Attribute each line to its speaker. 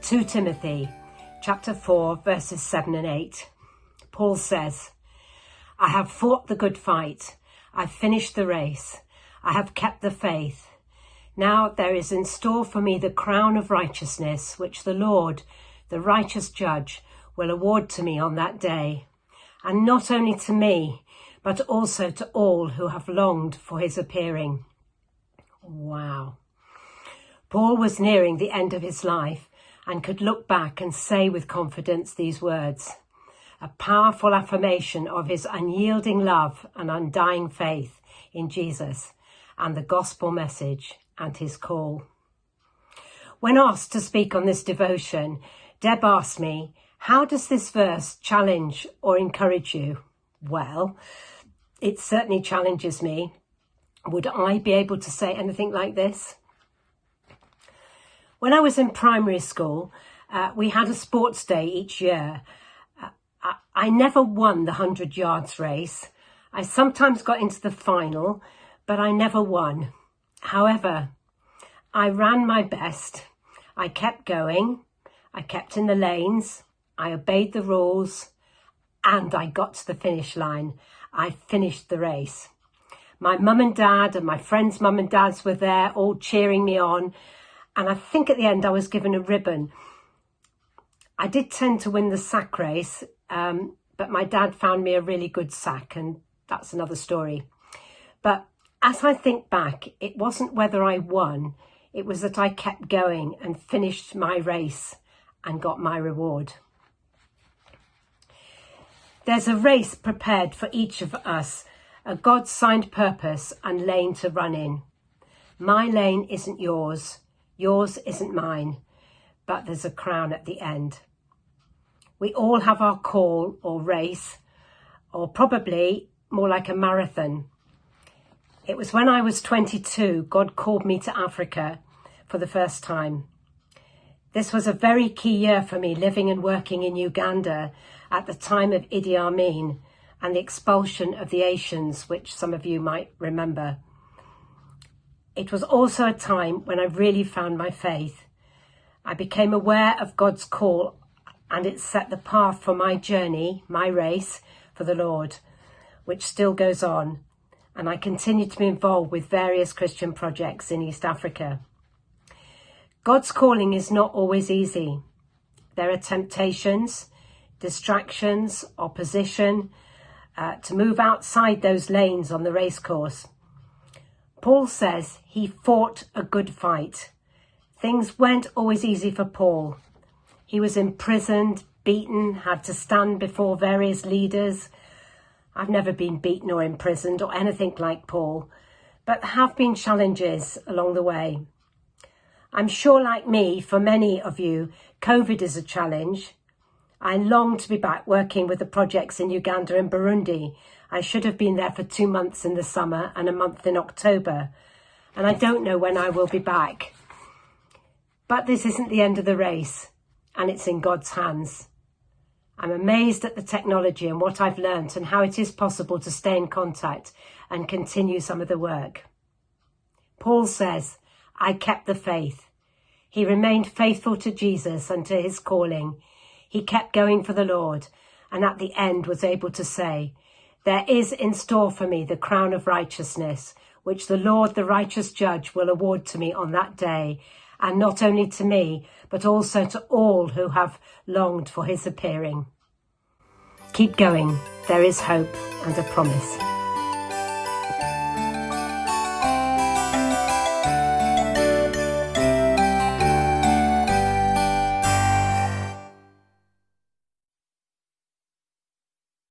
Speaker 1: 2 Timothy chapter 4 verses 7 and 8. Paul says, I have fought the good fight. I've finished the race. I have kept the faith. Now there is in store for me the crown of righteousness, which the Lord, the righteous judge, will award to me on that day. And not only to me, but also to all who have longed for his appearing. Wow. Paul was nearing the end of his life and could look back and say with confidence these words, a powerful affirmation of his unyielding love and undying faith in Jesus and the gospel message and his call. When asked to speak on this devotion, Deb asked me, how does this verse challenge or encourage you? Well, it certainly challenges me. Would I be able to say anything like this? When I was in primary school, we had a sports day each year. I never won the 100 yards race. I sometimes got into the final, but I never won. However, I ran my best. I kept going. I kept in the lanes. I obeyed the rules and I got to the finish line. I finished the race. My mum and dad and my friends' mum and dads were there all cheering me on. And I think at the end I was given a ribbon. I did tend to win the sack race, but my dad found me a really good sack, and that's another story. But as I think back, it wasn't whether I won, it was that I kept going and finished my race and got my reward. There's a race prepared for each of us, a God-signed purpose and lane to run in. My lane isn't yours. Yours isn't mine, but there's a crown at the end. We all have our call or race, or probably more like a marathon. It was when I was 22, God called me to Africa for the first time. This was a very key year for me, living and working in Uganda at the time of Idi Amin and the expulsion of the Asians, which some of you might remember. It was also a time when I really found my faith. I became aware of God's call and it set the path for my journey, my race for the Lord, which still goes on. And I continue to be involved with various Christian projects in East Africa. God's calling is not always easy. There are temptations, distractions, opposition to move outside those lanes on the race course. Paul says he fought a good fight. Things weren't always easy for Paul. He was imprisoned, beaten, had to stand before various leaders. I've never been beaten or imprisoned or anything like Paul, but there have been challenges along the way. I'm sure, like me, for many of you, COVID is a challenge. I long to be back working with the projects in Uganda and Burundi. I should have been there for 2 months in the summer and a month in October, and I don't know when I will be back. But this isn't the end of the race, and it's in God's hands. I'm amazed at the technology and what I've learnt and how it is possible to stay in contact and continue some of the work. Paul says, I kept the faith. He remained faithful to Jesus and to his calling. He kept going for the Lord, and at the end was able to say, there is in store for me the crown of righteousness, which the Lord, the righteous judge, will award to me on that day, and not only to me, but also to all who have longed for his appearing. Keep going. There is hope and a promise.